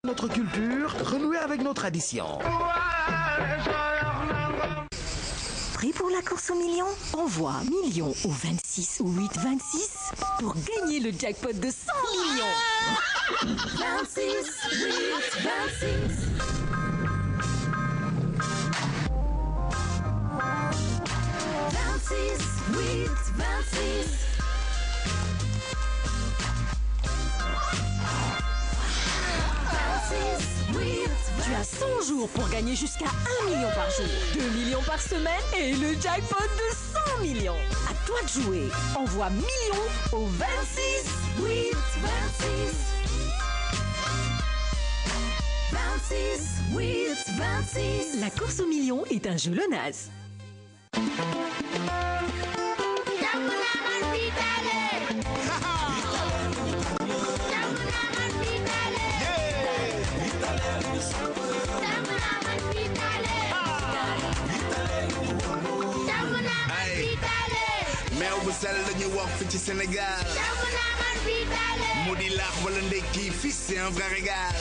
Notre culture, renouer avec nos traditions. Prêt pour la course aux millions? Envoie millions au 26 ou 826 pour gagner le jackpot de 100 millions. 26, 8, 26. 26, 8, 26. Tu as 100 jours pour gagner jusqu'à 1 million par jour, 2 millions par semaine et le jackpot de 100 millions. À toi de jouer. Envoie millions au 26 8 26. 26 8 26. La course aux millions est un jeu Lonase. meew bu sell la ñu wax fi ci Sénégal mu di laax wala ndekki fii c'est un vrai régal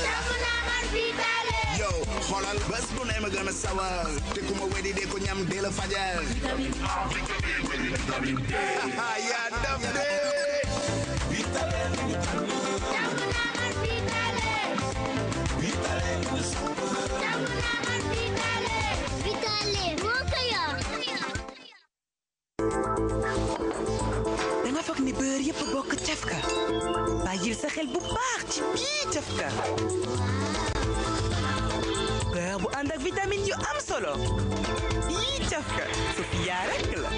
yow xoolal bés bu ne ma gën a sawar te ku ma wedi dee ko ñam dee la fajar yaa daf de danga foog ni beurre yëpp bokk cafka bàyyil sa xel bu baax ci bii cafka beurre bu ànd ak vitamine yu am solo bii cafka Sofia rek la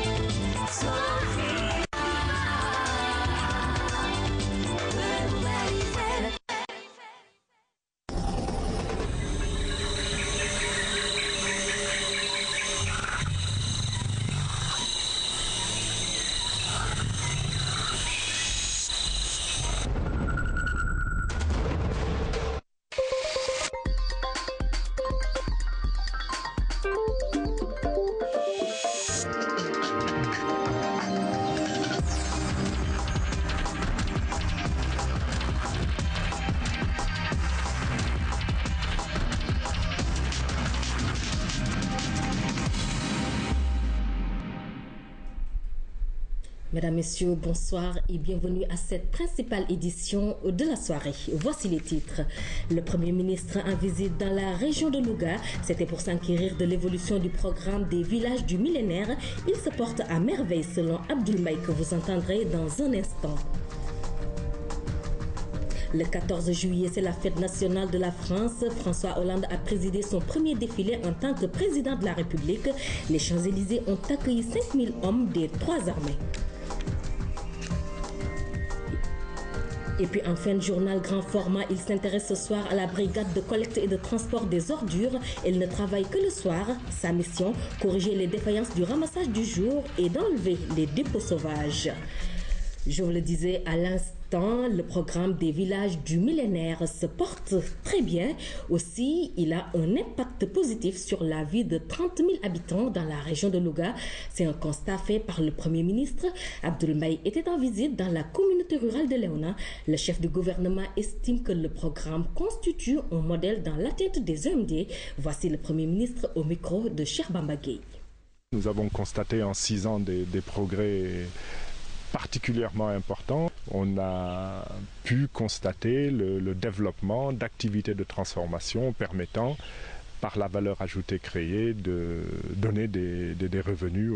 Mesdames, Messieurs, bonsoir et bienvenue à cette principale édition de la soirée. Voici les titres. Le Premier ministre en visite dans la région de Louga. C'était pour s'enquérir de l'évolution du programme des villages du millénaire. Il se porte à merveille selon Abdoulmaï que vous entendrez dans un instant. Le 14 juillet, c'est la fête nationale de la France. François Hollande a présidé son premier défilé en tant que président de la République. Les Champs-Élysées ont accueilli 5000 hommes des 3 armées. Et puis en fin de journal grand format, il s'intéresse ce soir à la brigade de collecte et de transport des ordures. Elle ne travaille que le soir. Sa mission, corriger les défaillances du ramassage du jour et d'enlever les dépôts sauvages. Je vous le disais à l'instant, le programme des villages du millénaire se porte très bien. Aussi, il a un impact positif sur la vie de 30 000 habitants dans la région de Louga. C'est un constat fait par le Premier ministre. Abdoulmaï était en visite dans la communauté rurale de Léona. Le chef du gouvernement estime que le programme constitue un modèle dans l'atteinte des EMD. Voici le Premier ministre au micro de Cheikh Bamba Gueye. Nous avons constaté en 6 ans des progrès particulièrement important. On a pu constater le développement d'activités de transformation permettant, par la valeur ajoutée créée, de donner des revenus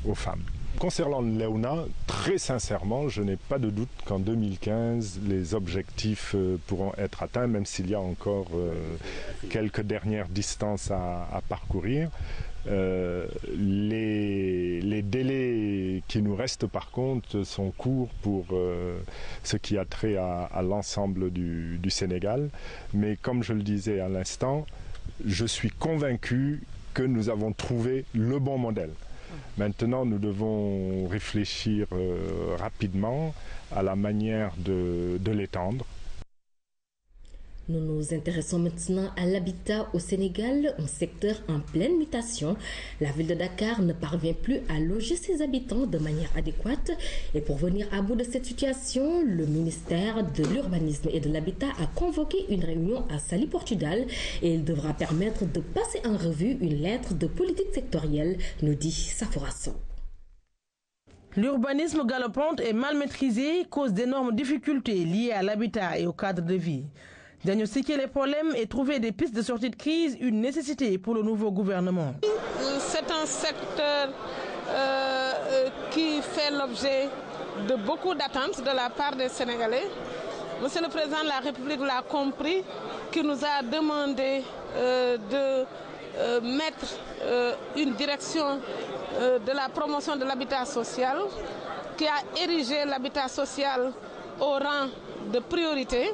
aux femmes. Concernant Léona, très sincèrement, je n'ai pas de doute qu'en 2015, les objectifs pourront être atteints, même s'il y a encore quelques dernières distances à parcourir. Les délais qui nous restent par contre sont courts pour ce qui a trait à l'ensemble du Sénégal. Mais comme je le disais à l'instant, je suis convaincu que nous avons trouvé le bon modèle. Maintenant, nous devons réfléchir rapidement à la manière de l'étendre. Nous nous intéressons maintenant à l'habitat au Sénégal, un secteur en pleine mutation. La ville de Dakar ne parvient plus à loger ses habitants de manière adéquate. Et pour venir à bout de cette situation, le ministère de l'Urbanisme et de l'Habitat a convoqué une réunion à Saly, Portugal, et il devra permettre de passer en revue une lettre de politique sectorielle, nous dit Safoura Sow. L'urbanisme galopant et mal maîtrisé cause d'énormes difficultés liées à l'habitat et au cadre de vie. Diagnostiquer les problèmes et trouver des pistes de sortie de crise, une nécessité pour le nouveau gouvernement. C'est un secteur qui fait l'objet de beaucoup d'attentes de la part des Sénégalais. Monsieur le Président de la République l'a compris, qui nous a demandé de mettre une direction de la promotion de l'habitat social, qui a érigé l'habitat social au rang de priorité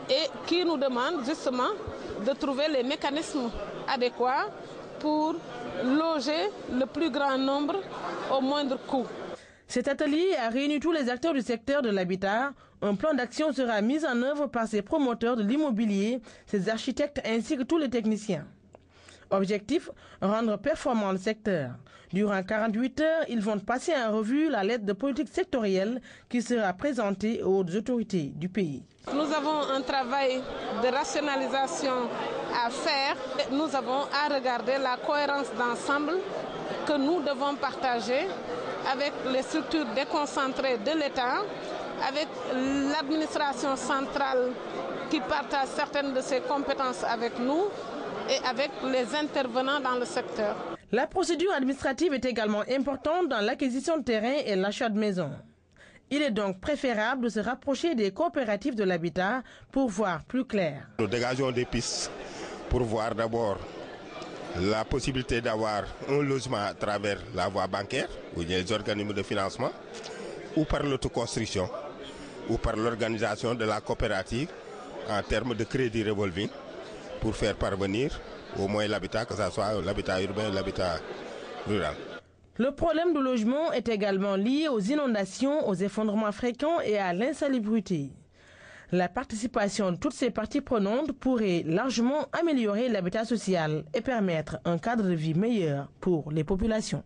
et qui nous demande justement de trouver les mécanismes adéquats pour loger le plus grand nombre au moindre coût. Cet atelier a réuni tous les acteurs du secteur de l'habitat. Un plan d'action sera mis en œuvre par ses promoteurs de l'immobilier, ses architectes ainsi que tous les techniciens. Objectif, rendre performant le secteur. Durant 48 heures, ils vont passer en revue la lettre de politique sectorielle qui sera présentée aux autorités du pays. Nous avons un travail de rationalisation à faire. Nous avons à regarder la cohérence d'ensemble que nous devons partager avec les structures déconcentrées de l'État, avec l'administration centrale qui partage certaines de ses compétences avec nous et avec les intervenants dans le secteur. La procédure administrative est également importante dans l'acquisition de terrain et l'achat de maisons. Il est donc préférable de se rapprocher des coopératives de l'habitat pour voir plus clair. Nous dégageons des pistes pour voir d'abord la possibilité d'avoir un logement à travers la voie bancaire ou les organismes de financement, ou par l'autoconstruction, ou par l'organisation de la coopérative en termes de crédit revolving pour faire parvenir au moins l'habitat, que ce soit l'habitat urbain ou l'habitat rural. Le problème du logement est également lié aux inondations, aux effondrements fréquents et à l'insalubrité. La participation de toutes ces parties prenantes pourrait largement améliorer l'habitat social et permettre un cadre de vie meilleur pour les populations.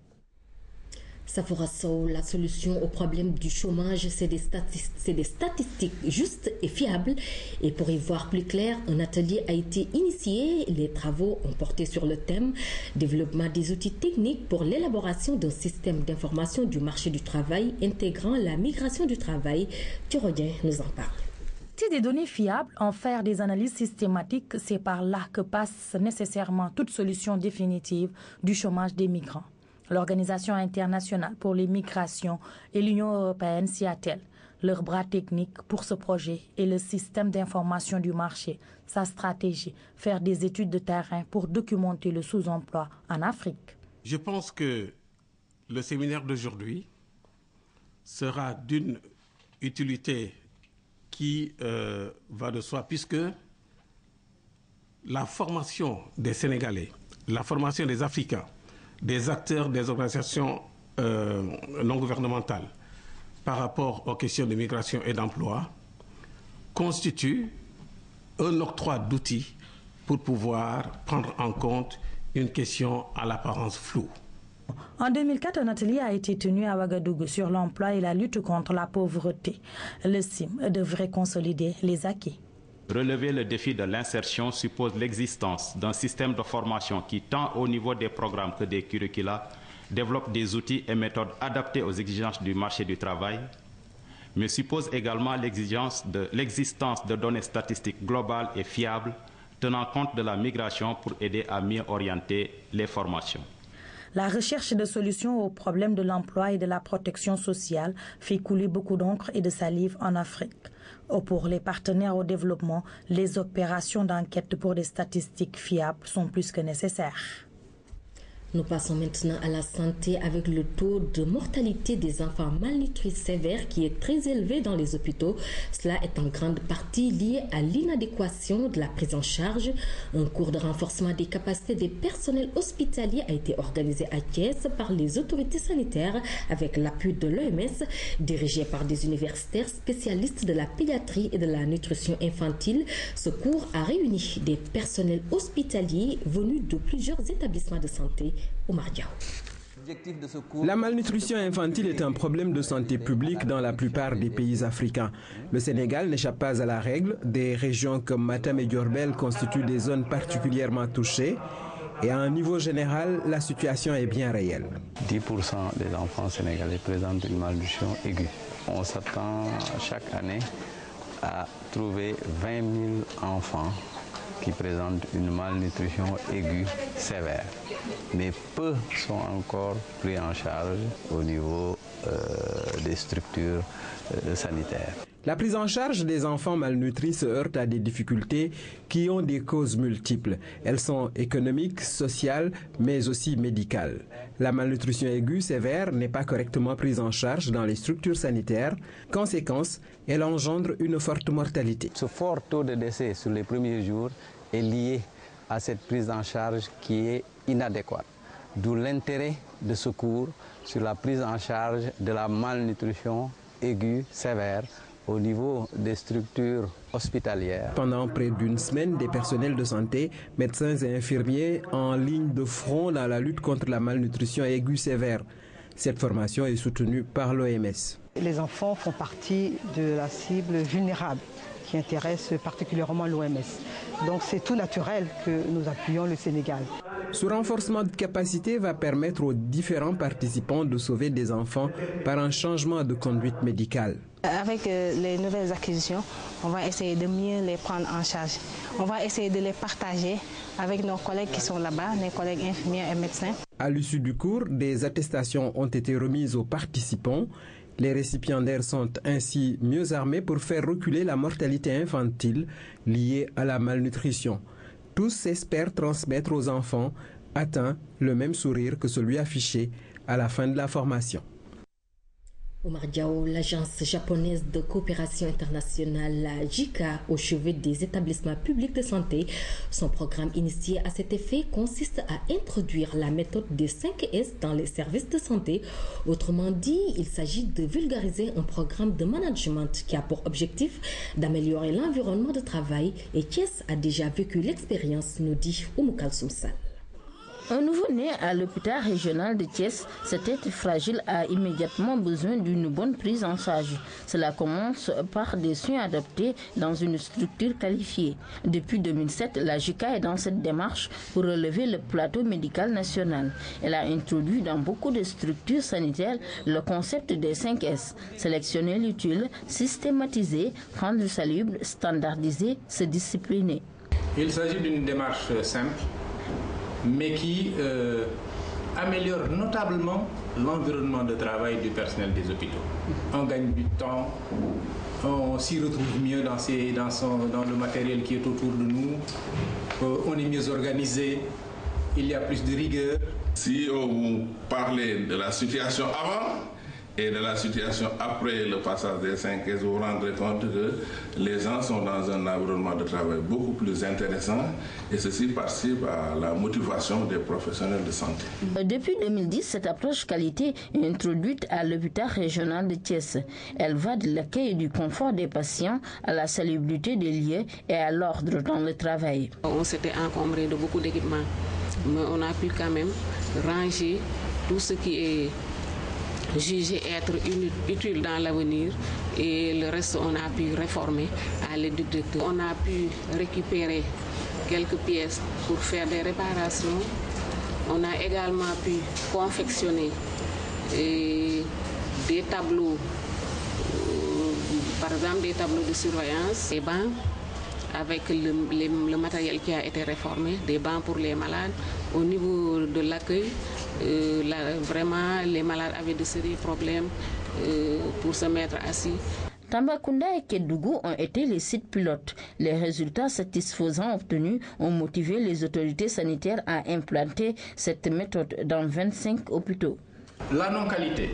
Safoura Sow, la solution au problème du chômage, c'est des statistiques justes et fiables. Et pour y voir plus clair, un atelier a été initié. Les travaux ont porté sur le thème « Développement des outils techniques pour l'élaboration d'un système d'information du marché du travail intégrant la migration du travail ». Thurodien nous en parle. Des données fiables, en faire des analyses systématiques, c'est par là que passe nécessairement toute solution définitive du chômage des migrants. L'Organisation internationale pour les migrations et l'Union européenne s'y attellent. Leur bras technique pour ce projet est le système d'information du marché, sa stratégie, faire des études de terrain pour documenter le sous-emploi en Afrique. Je pense que le séminaire d'aujourd'hui sera d'une utilité qui va de soi, puisque la formation des Sénégalais, la formation des Africains, des acteurs des organisations non gouvernementales par rapport aux questions de migration et d'emploi constitue un octroi d'outils pour pouvoir prendre en compte une question à l'apparence floue. En 2004, un atelier a été tenu à Ouagadougou sur l'emploi et la lutte contre la pauvreté. Le CIM devrait consolider les acquis. Relever le défi de l'insertion suppose l'existence d'un système de formation qui, tant au niveau des programmes que des curricula, développe des outils et méthodes adaptés aux exigences du marché du travail, mais suppose également l'existence de données statistiques globales et fiables tenant compte de la migration pour aider à mieux orienter les formations. La recherche de solutions aux problèmes de l'emploi et de la protection sociale fait couler beaucoup d'encre et de salive en Afrique. Pour les partenaires au développement, les opérations d'enquête pour des statistiques fiables sont plus que nécessaires. Nous passons maintenant à la santé avec le taux de mortalité des enfants malnutris sévères qui est très élevé dans les hôpitaux. Cela est en grande partie lié à l'inadéquation de la prise en charge. Un cours de renforcement des capacités des personnels hospitaliers a été organisé à Thiès par les autorités sanitaires avec l'appui de l'OMS, dirigé par des universitaires spécialistes de la pédiatrie et de la nutrition infantile. Ce cours a réuni des personnels hospitaliers venus de plusieurs établissements de santé. La malnutrition infantile est un problème de santé publique dans la plupart des pays africains. Le Sénégal n'échappe pas à la règle. Des régions comme Matam et Diourbel constituent des zones particulièrement touchées. Et à un niveau général, la situation est bien réelle. 10% des enfants sénégalais présentent une malnutrition aiguë. On s'attend chaque année à trouver 20 000 enfants qui présentent une malnutrition aiguë sévère. Mais peu sont encore pris en charge au niveau des structures sanitaires. La prise en charge des enfants malnutris se heurte à des difficultés qui ont des causes multiples. Elles sont économiques, sociales, mais aussi médicales. La malnutrition aiguë sévère n'est pas correctement prise en charge dans les structures sanitaires. Conséquence, elle engendre une forte mortalité. Ce fort taux de décès sur les premiers jours est lié à cette prise en charge qui est inadéquate. D'où l'intérêt de ce cours sur la prise en charge de la malnutrition aiguë sévère au niveau des structures hospitalières. Pendant près d'une semaine, des personnels de santé, médecins et infirmiers en ligne de front dans la lutte contre la malnutrition aiguë sévère. Cette formation est soutenue par l'OMS. Les enfants font partie de la cible vulnérable qui intéresse particulièrement l'OMS. Donc c'est tout naturel que nous appuyons le Sénégal. Ce renforcement de capacité va permettre aux différents participants de sauver des enfants par un changement de conduite médicale. Avec les nouvelles acquisitions, on va essayer de mieux les prendre en charge. On va essayer de les partager avec nos collègues qui sont là-bas, les collègues infirmiers et médecins. À l'issue du cours, des attestations ont été remises aux participants. Les récipiendaires sont ainsi mieux armés pour faire reculer la mortalité infantile liée à la malnutrition. Tous espèrent transmettre aux enfants atteints le même sourire que celui affiché à la fin de la formation. Omar Diao, l'agence japonaise de coopération internationale, la JICA, au chevet des établissements publics de santé. Son programme initié à cet effet consiste à introduire la méthode des 5 S dans les services de santé. Autrement dit, il s'agit de vulgariser un programme de management qui a pour objectif d'améliorer l'environnement de travail. Et Thiès a déjà vécu l'expérience, nous dit Oumou Kalsoum Sall. Un nouveau-né à l'hôpital régional de Thiès, cette tête fragile a immédiatement besoin d'une bonne prise en charge. Cela commence par des soins adaptés dans une structure qualifiée. Depuis 2007, la JICA est dans cette démarche pour relever le plateau médical national. Elle a introduit dans beaucoup de structures sanitaires le concept des 5 S. Sélectionner l'utile, systématiser, rendre salubre, standardiser, se discipliner. Il s'agit d'une démarche simple, mais qui améliore notablement l'environnement de travail du personnel des hôpitaux. On gagne du temps, on s'y retrouve mieux dans le matériel qui est autour de nous, on est mieux organisé, il y a plus de rigueur. Si vous parlez de la situation avant et de la situation après le passage des 5S, vous vous rendrez compte que les gens sont dans un environnement de travail beaucoup plus intéressant et ceci participe à la motivation des professionnels de santé. Depuis 2010, cette approche qualité est introduite à l'hôpital régional de Thiès. Elle va de l'accueil et du confort des patients à la salubrité des lieux et à l'ordre dans le travail. On s'était encombré de beaucoup d'équipements, mais on a pu quand même ranger tout ce qui est jugé être utile dans l'avenir et le reste on a pu réformer à l'aide du directeur. On a pu récupérer quelques pièces pour faire des réparations. On a également pu confectionner des tableaux, par exemple des tableaux de surveillance, des bancs avec le matériel qui a été réformé, des bancs pour les malades. Au niveau de l'accueil, vraiment les malades avaient de sérieux problèmes pour se mettre assis. Tambacounda et Kédougou ont été les sites pilotes. Les résultats satisfaisants obtenus ont motivé les autorités sanitaires à implanter cette méthode dans 25 hôpitaux. La non-qualité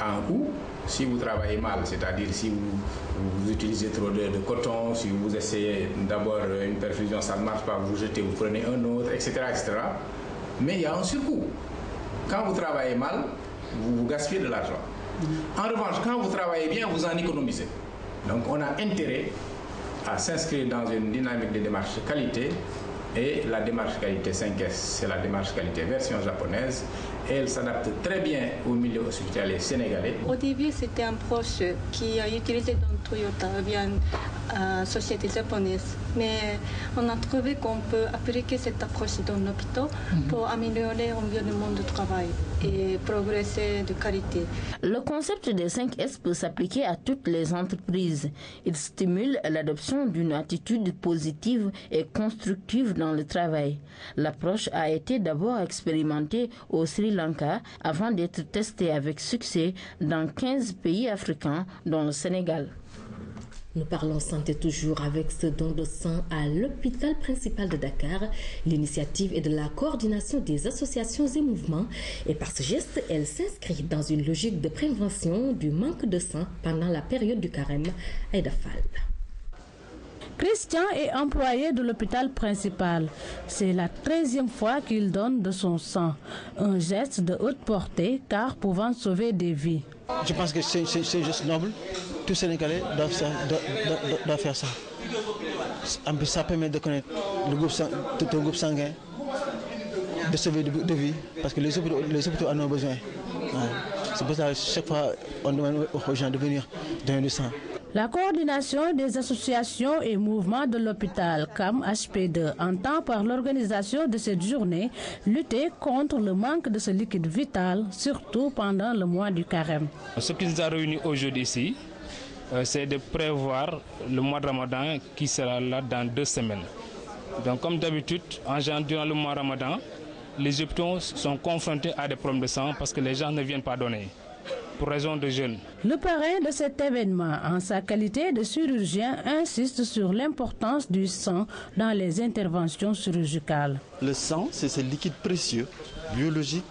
a un coût. Si vous travaillez mal, c'est-à-dire si vous utilisez trop de coton, si vous essayez d'abord une perfusion, ça ne marche pas, vous jetez, vous prenez un autre, etc., etc. Mais il y a un surcoût. Quand vous travaillez mal, vous gaspillez de l'argent. En revanche, quand vous travaillez bien, vous en économisez. Donc on a intérêt à s'inscrire dans une dynamique de démarche qualité. Et la démarche qualité 5S, c'est la démarche qualité version japonaise. Et elle s'adapte très bien au milieu hospitalier sénégalais. Au début, c'était un proche qui a utilisé dans Toyota via une société japonaise. Mais on a trouvé qu'on peut appliquer cette approche dans l'hôpital pour améliorer l'environnement de travail et progresser de qualité. Le concept des 5S peut s'appliquer à toutes les entreprises. Il stimule l'adoption d'une attitude positive et constructive dans le travail. L'approche a été d'abord expérimentée au Sri Lanka avant d'être testée avec succès dans 15 pays africains, dont le Sénégal. Nous parlons santé toujours avec ce don de sang à l'hôpital principal de Dakar. L'initiative est de la coordination des associations et mouvements et par ce geste, elle s'inscrit dans une logique de prévention du manque de sang pendant la période du carême. Aïda Fall. Christian est employé de l'hôpital principal. C'est la 13e fois qu'il donne de son sang. Un geste de haute portée car pouvant sauver des vies. Je pense que c'est juste noble. Tous les Sénégalais doivent faire ça. En plus, ça permet de connaître tout le groupe sanguin, de sauver des vies, parce que les hôpitaux en ont besoin. Ouais. C'est pour ça que chaque fois, on demande aux gens de venir donner du sang. La coordination des associations et mouvements de l'hôpital CAM HP2 entend par l'organisation de cette journée lutter contre le manque de ce liquide vital, surtout pendant le mois du carême. Ce qui nous a réunis aujourd'hui ici, c'est de prévoir le mois de Ramadan qui sera là dans 2 semaines. Donc comme d'habitude, durant le mois Ramadan, les hôpitaux sont confrontés à des problèmes de sang parce que les gens ne viennent pas donner. Pour raison de jeûne. Le parrain de cet événement, en sa qualité de chirurgien, insiste sur l'importance du sang dans les interventions chirurgicales. Le sang, c'est ce liquide précieux, biologique,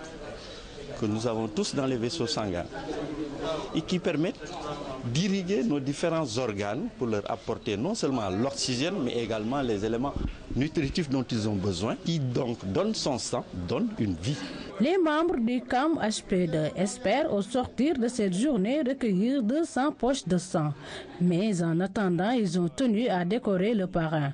que nous avons tous dans les vaisseaux sanguins et qui permettent d'irriguer nos différents organes pour leur apporter non seulement l'oxygène, mais également les éléments nutritifs dont ils ont besoin, qui donc donnent son sang, donnent une vie. Les membres du CAM HP2 espèrent au sortir de cette journée recueillir 200 poches de sang. Mais en attendant, ils ont tenu à décorer le parrain.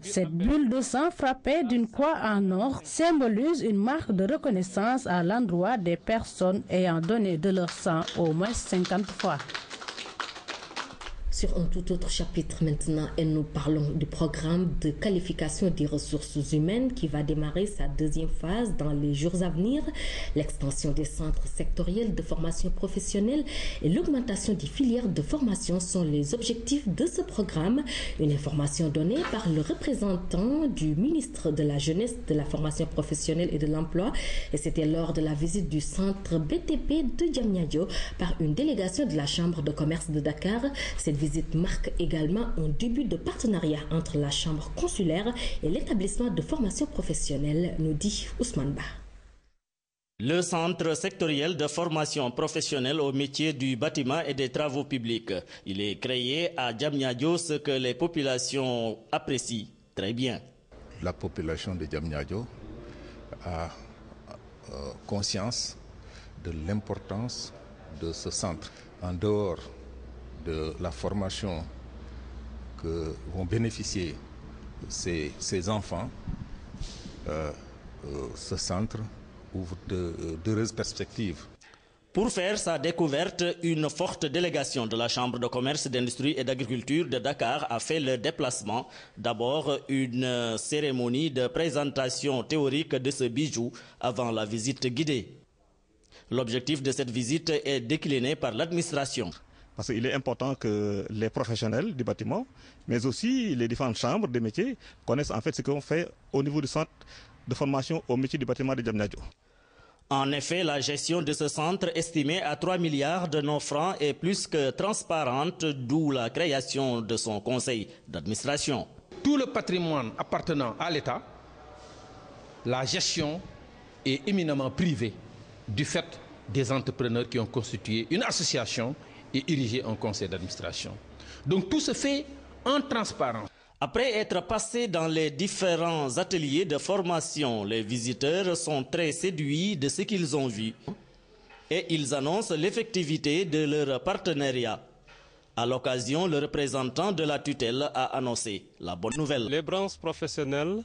Cette bulle de sang frappée d'une croix en or symbolise une marque de reconnaissance à l'endroit des personnes ayant donné de leur sang au moins 50 fois. Sur un tout autre chapitre maintenant, et nous parlons du programme de qualification des ressources humaines qui va démarrer sa 2e phase dans les jours à venir. L'extension des centres sectoriels de formation professionnelle et l'augmentation des filières de formation sont les objectifs de ce programme. Une information donnée par le représentant du ministre de la Jeunesse, de la Formation professionnelle et de l'Emploi. Et c'était lors de la visite du centre BTP de Diamniadio par une délégation de la Chambre de commerce de Dakar. Cette visite marque également un début de partenariat entre la Chambre consulaire et l'établissement de formation professionnelle, nous dit Ousmane Ba. Le centre sectoriel de formation professionnelle au métier du bâtiment et des travaux publics. Il est créé à Diamniadio, ce que les populations apprécient très bien. La population de Diamniadio a conscience de l'importance de ce centre. En dehors de la formation que vont bénéficier ces enfants, ce centre ouvre d'heureuses perspectives. Pour faire sa découverte, une forte délégation de la Chambre de commerce, d'industrie et d'agriculture de Dakar a fait le déplacement. D'abord, une cérémonie de présentation théorique de ce bijou avant la visite guidée. L'objectif de cette visite est décliné par l'administration. Parce qu'il est important que les professionnels du bâtiment, mais aussi les différentes chambres des métiers, connaissent en fait ce qu'on fait au niveau du centre de formation au métier du bâtiment de Diamniadio. En effet, la gestion de ce centre, estimé à 3 milliards de nos francs, est plus que transparente, d'où la création de son conseil d'administration. Tout le patrimoine appartenant à l'État, la gestion est éminemment privée du fait des entrepreneurs qui ont constitué une association et érigé un conseil d'administration. Donc tout se fait en transparence. Après être passés dans les différents ateliers de formation, les visiteurs sont très séduits de ce qu'ils ont vu et ils annoncent l'effectivité de leur partenariat. À l'occasion, le représentant de la tutelle a annoncé la bonne nouvelle. Les branches professionnelles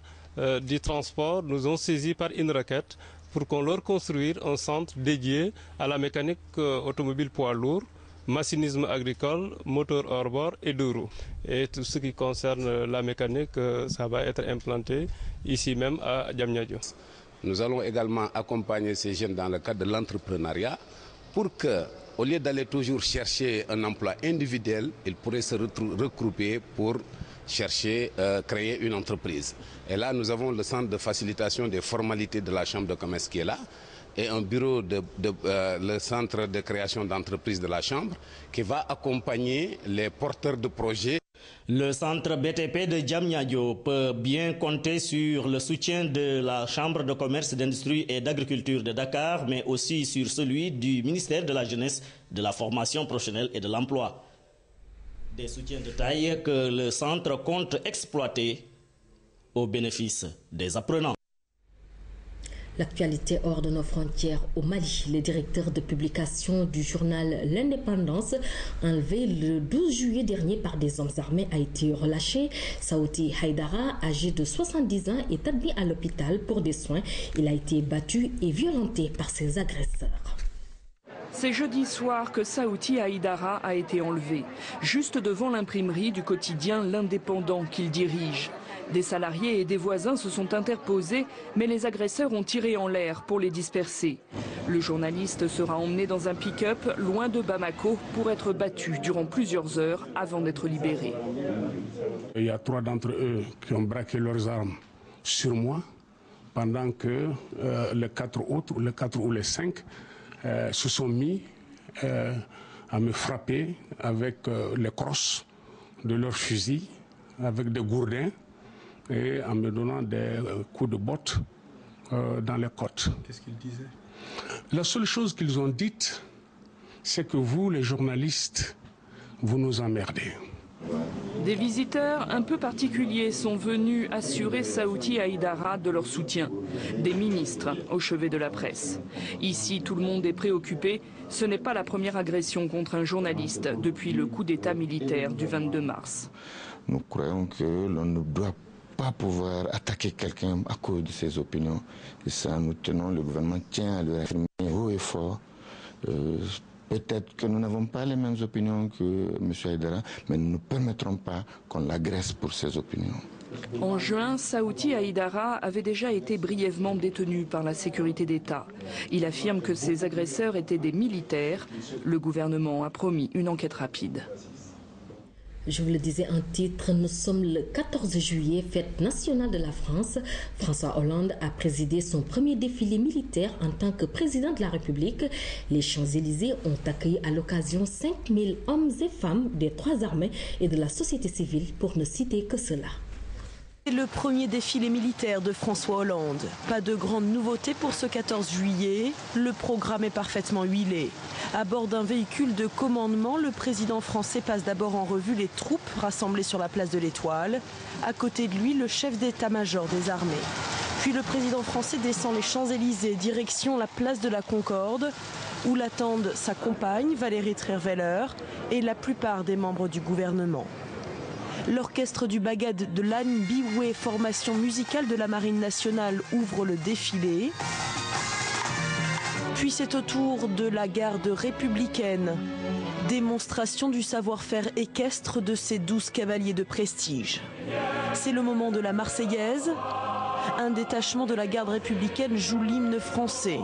du transport nous ont saisis par une requête pour qu'on leur construise un centre dédié à la mécanique automobile poids lourd, machinisme agricole, moteur hors bord et deux roues. Et tout ce qui concerne la mécanique, ça va être implanté ici même à Diamniadio. Nous allons également accompagner ces jeunes dans le cadre de l'entrepreneuriat pour que, au lieu d'aller toujours chercher un emploi individuel, ils pourraient se regrouper pour chercher, créer une entreprise. Et là, nous avons le centre de facilitation des formalités de la Chambre de commerce qui est là, et un bureau, le centre de création d'entreprises de la Chambre, qui va accompagner les porteurs de projets. Le centre BTP de Diamniadio peut bien compter sur le soutien de la Chambre de commerce, d'industrie et d'agriculture de Dakar, mais aussi sur celui du ministère de la Jeunesse, de la formation professionnelle et de l'emploi. Des soutiens de taille que le centre compte exploiter au bénéfice des apprenants. L'actualité hors de nos frontières au Mali. Le directeur de publication du journal L'Indépendance, enlevé le 12 juillet dernier par des hommes armés, a été relâché. Saouti Haïdara, âgé de 70 ans, est admis à l'hôpital pour des soins. Il a été battu et violenté par ses agresseurs. C'est jeudi soir que Saouti Haïdara a été enlevé, juste devant l'imprimerie du quotidien L'Indépendant qu'il dirige. Des salariés et des voisins se sont interposés, mais les agresseurs ont tiré en l'air pour les disperser. Le journaliste sera emmené dans un pick-up loin de Bamako pour être battu durant plusieurs heures avant d'être libéré. Il y a 3 d'entre eux qui ont braqué leurs armes sur moi, pendant que les 4 autres, les 4 ou les 5, se sont mis à me frapper avec les crosses de leurs fusils, avec des gourdins, et en me donnant des coups de botte dans les côtes. Qu'est-ce qu'ils disaient? La seule chose qu'ils ont dite, c'est que vous, les journalistes, vous nous emmerdez. Des visiteurs un peu particuliers sont venus assurer Saouti Haïdara de leur soutien. Des ministres au chevet de la presse. Ici, tout le monde est préoccupé. Ce n'est pas la première agression contre un journaliste depuis le coup d'État militaire du 22 mars. Nous croyons que l'on ne doit pas pouvoir attaquer quelqu'un à cause de ses opinions. Et ça, nous tenons, le gouvernement tient à le réaffirmer haut et fort. Peut-être que nous n'avons pas les mêmes opinions que M. Haïdara, mais nous ne permettrons pas qu'on l'agresse pour ses opinions. En juin, Saouti Haïdara avait déjà été brièvement détenu par la sécurité d'État. Il affirme que ses agresseurs étaient des militaires. Le gouvernement a promis une enquête rapide. Je vous le disais en titre, nous sommes le 14 juillet, fête nationale de la France. François Hollande a présidé son premier défilé militaire en tant que président de la République. Les Champs-Élysées ont accueilli à l'occasion 5000 hommes et femmes des 3 armées et de la société civile, pour ne citer que cela. C'est le premier défilé militaire de François Hollande. Pas de grande nouveauté pour ce 14 juillet. Le programme est parfaitement huilé. À bord d'un véhicule de commandement, le président français passe d'abord en revue les troupes rassemblées sur la place de l'Étoile. À côté de lui, le chef d'état-major des armées. Puis le président français descend les Champs-Élysées, direction la place de la Concorde, où l'attendent sa compagne, Valérie Trierweiler, et la plupart des membres du gouvernement. L'orchestre du Bagad de l'Anne Bioué, formation musicale de la Marine nationale, ouvre le défilé. Puis c'est au tour de la garde républicaine. Démonstration du savoir-faire équestre de ces 12 cavaliers de prestige. C'est le moment de la Marseillaise. Un détachement de la garde républicaine joue l'hymne français.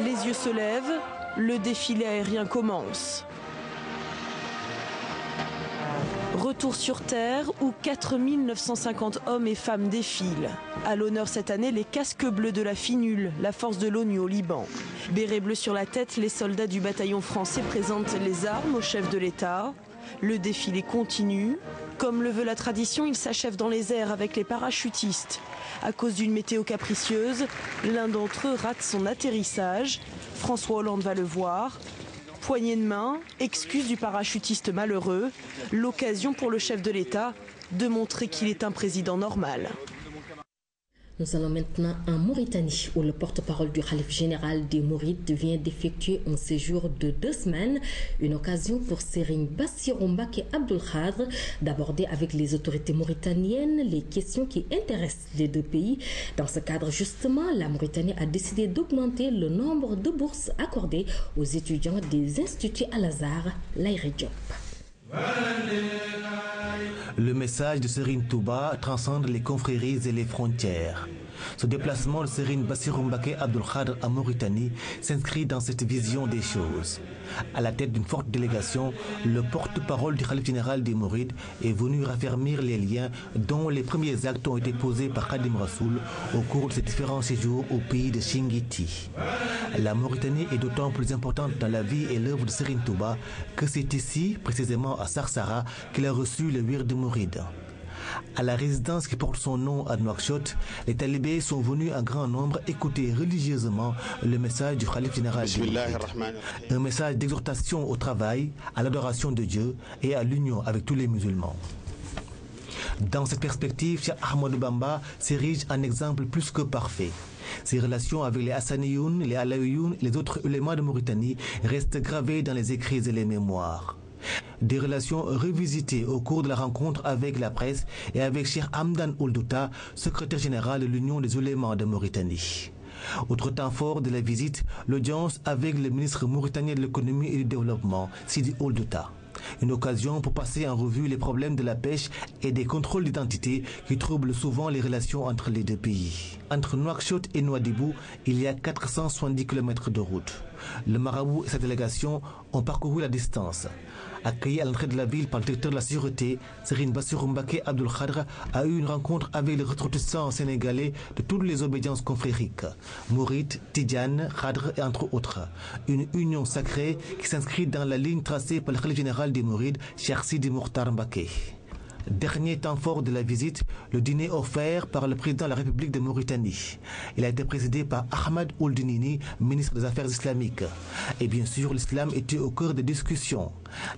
Les yeux se lèvent, le défilé aérien commence. Retour sur Terre où 4950 hommes et femmes défilent. À l'honneur cette année, les casques bleus de la FINUL, la force de l'ONU au Liban. Béret bleu sur la tête, les soldats du bataillon français présentent les armes au chef de l'État. Le défilé continue. Comme le veut la tradition, il s'achève dans les airs avec les parachutistes. À cause d'une météo capricieuse, l'un d'entre eux rate son atterrissage. François Hollande va le voir. Poignée de main, excuse du parachutiste malheureux, l'occasion pour le chef de l'État de montrer qu'il est un président normal. Nous allons maintenant en Mauritanie, où le porte-parole du Khalife général des Mourides vient d'effectuer un séjour de 2 semaines, une occasion pour Serigne Bassirou Mbacké Abdoul Khadr d'aborder avec les autorités mauritaniennes les questions qui intéressent les deux pays. Dans ce cadre, justement, la Mauritanie a décidé d'augmenter le nombre de bourses accordées aux étudiants des instituts Al-Azhar, Laïri Diop. Le message de Serigne Touba transcende les confréries et les frontières. Ce déplacement de Serigne Bassirou Mbacké Abdoul Khadr en Mauritanie s'inscrit dans cette vision des choses. À la tête d'une forte délégation, le porte-parole du Khalife général des Mourides est venu raffermir les liens dont les premiers actes ont été posés par Khadim Rassoul au cours de ses différents séjours au pays de Chinguitti. La Mauritanie est d'autant plus importante dans la vie et l'œuvre de Serigne Touba que c'est ici, précisément à Sarsara, qu'il a reçu le wird mouride. À la résidence qui porte son nom à Nouakchott, les talibés sont venus en grand nombre écouter religieusement le message du Khalife général. Un message d'exhortation au travail, à l'adoration de Dieu et à l'union avec tous les musulmans. Dans cette perspective, Cheikh Ahmadou Bamba s'érige en exemple plus que parfait. Ses relations avec les Hassaniyoun, les Alaouioun et les autres ulémas de Mauritanie restent gravées dans les écrits et les mémoires. Des relations revisitées au cours de la rencontre avec la presse et avec Cheikh Hamdan Ould Douta, secrétaire général de l'Union des ulémas de Mauritanie. Autre temps fort de la visite, l'audience avec le ministre mauritanien de l'économie et du développement, Sidi Ould Douta. Une occasion pour passer en revue les problèmes de la pêche et des contrôles d'identité qui troublent souvent les relations entre les deux pays. Entre Nouakchott et Nouadhibou, il y a 470 km de route. Le marabout et sa délégation ont parcouru la distance. Accueilli à l'entrée de la ville par le directeur de la sécurité, Serigne Bassirou Mbacké Abdoul Khadr a eu une rencontre avec les ressortissants sénégalais de toutes les obédiences confrériques, Mouride, Tidjane, Khadr et entre autres. Une union sacrée qui s'inscrit dans la ligne tracée par le Khalife général des Mourides, Cheikh Sidi Mokhtar Mbacké. Dernier temps fort de la visite, le dîner offert par le président de la République de Mauritanie. Il a été présidé par Ahmed Ould Nini, ministre des Affaires islamiques. Et bien sûr, l'islam était au cœur des discussions.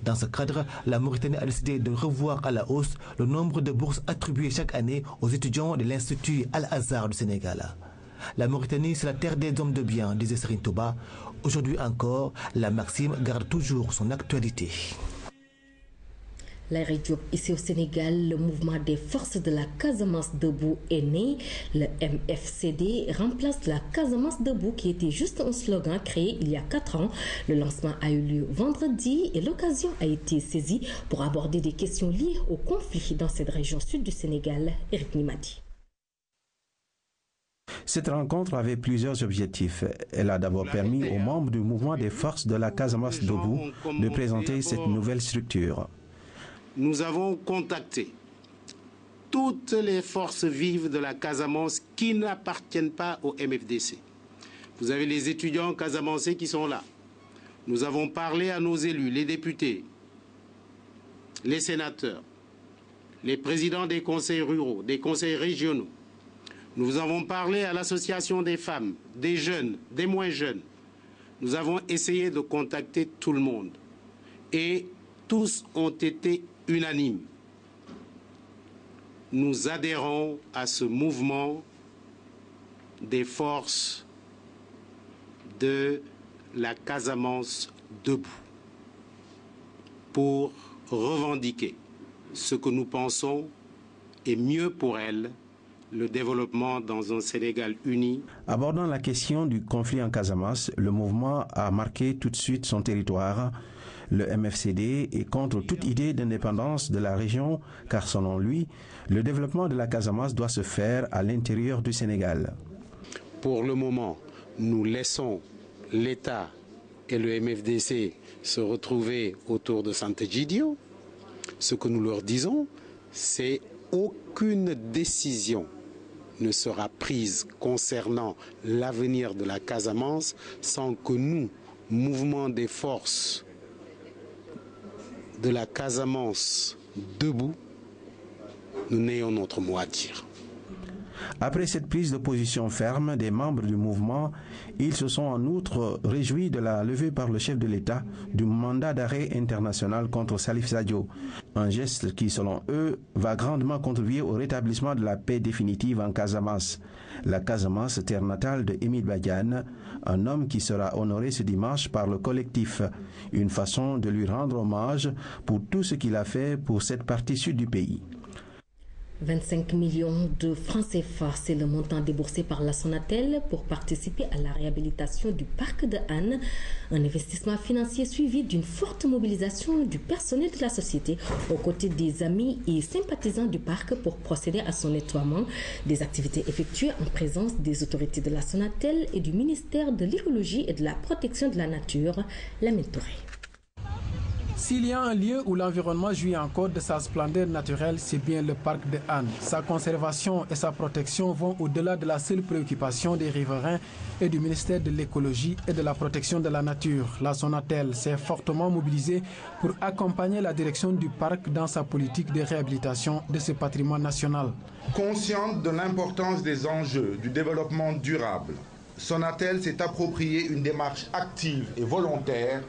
Dans ce cadre, la Mauritanie a décidé de revoir à la hausse le nombre de bourses attribuées chaque année aux étudiants de l'Institut Al-Azhar du Sénégal. La Mauritanie, c'est la terre des hommes de bien, disait Serigne Touba. Aujourd'hui encore, la maxime garde toujours son actualité. Laïri Diop, ici au Sénégal, le mouvement des forces de la Casamance debout est né. Le MFCD remplace la Casamance debout qui était juste un slogan créé il y a 4 ans. Le lancement a eu lieu vendredi et l'occasion a été saisie pour aborder des questions liées au conflit dans cette région sud du Sénégal. Eric Nimadi. Cette rencontre avait plusieurs objectifs. Elle a d'abord permis aux membres du mouvement des forces de la Casamance debout de présenter cette nouvelle structure. Nous avons contacté toutes les forces vives de la Casamance qui n'appartiennent pas au MFDC. Vous avez les étudiants casamançais qui sont là. Nous avons parlé à nos élus, les députés, les sénateurs, les présidents des conseils ruraux, des conseils régionaux. Nous avons parlé à l'association des femmes, des jeunes, des moins jeunes. Nous avons essayé de contacter tout le monde. Et tous ont été unanimes. Nous adhérons à ce mouvement des forces de la Casamance debout pour revendiquer ce que nous pensons est mieux pour elle, le développement dans un Sénégal uni. Abordant la question du conflit en Casamance, le mouvement a marqué tout de suite son territoire. Le MFCD est contre toute idée d'indépendance de la région, car selon lui, le développement de la Casamance doit se faire à l'intérieur du Sénégal. Pour le moment, nous laissons l'État et le MFDC se retrouver autour de Sant'Egidio. Ce que nous leur disons, c'est aucune décision ne sera prise concernant l'avenir de la Casamance sans que nous, mouvement des forces de la Casamance debout, nous n'ayons notre mot à dire. Après cette prise de position ferme des membres du mouvement, ils se sont en outre réjouis de la levée par le chef de l'État du mandat d'arrêt international contre Salif Sadio. Un geste qui, selon eux, va grandement contribuer au rétablissement de la paix définitive en Casamance. La Casamance, terre natale de Émile Badiane, un homme qui sera honoré ce dimanche par le collectif. Une façon de lui rendre hommage pour tout ce qu'il a fait pour cette partie sud du pays. 25 millions de francs CFA, c'est le montant déboursé par la Sonatel pour participer à la réhabilitation du parc de Hann. Un investissement financier suivi d'une forte mobilisation du personnel de la société aux côtés des amis et sympathisants du parc pour procéder à son nettoiement. Des activités effectuées en présence des autorités de la Sonatel et du ministère de l'Écologie et de la Protection de la Nature, Lamine Touré. S'il y a un lieu où l'environnement jouit encore de sa splendeur naturelle, c'est bien le parc de Hann. Sa conservation et sa protection vont au-delà de la seule préoccupation des riverains et du ministère de l'Écologie et de la Protection de la Nature. La Sonatel s'est fortement mobilisée pour accompagner la direction du parc dans sa politique de réhabilitation de ce patrimoine national. Consciente de l'importance des enjeux du développement durable, Sonatel s'est approprié une démarche active et volontaire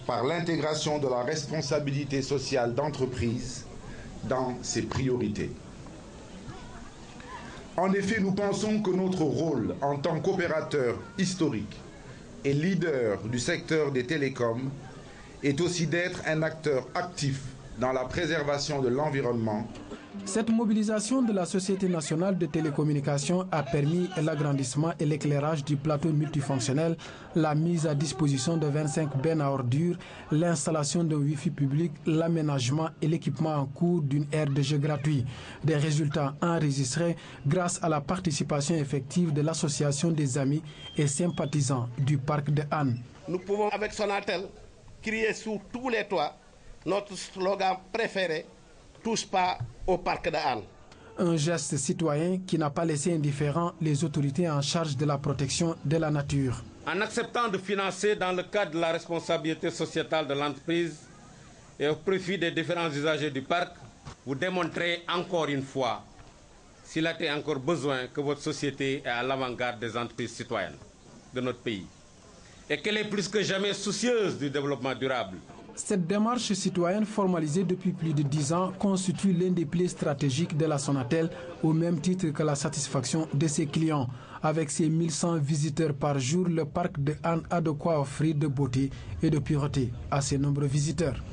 par l'intégration de la responsabilité sociale d'entreprise dans ses priorités. En effet, nous pensons que notre rôle en tant qu'opérateur historique et leader du secteur des télécoms est aussi d'être un acteur actif dans la préservation de l'environnement. Cette mobilisation de la Société nationale de télécommunications a permis l'agrandissement et l'éclairage du plateau multifonctionnel, la mise à disposition de 25 bennes à ordures, l'installation d'un Wi-Fi public, l'aménagement et l'équipement en cours d'une aire de jeu gratuit. Des résultats enregistrés grâce à la participation effective de l'Association des amis et sympathisants du parc de Hann. Nous pouvons avec Sonatel crier sous tous les toits notre slogan préféré: touche pas au parc de Hann. Un geste citoyen qui n'a pas laissé indifférents les autorités en charge de la protection de la nature. En acceptant de financer dans le cadre de la responsabilité sociétale de l'entreprise et au profit des différents usagers du parc, vous démontrez encore une fois, s'il a été encore besoin, que votre société est à l'avant-garde des entreprises citoyennes de notre pays et qu'elle est plus que jamais soucieuse du développement durable. Cette démarche citoyenne formalisée depuis plus de 10 ans constitue l'un des piliers stratégiques de la Sonatel, au même titre que la satisfaction de ses clients. Avec ses 1100 visiteurs par jour, le parc de Hann a de quoi offrir de beauté et de pureté à ses nombreux visiteurs.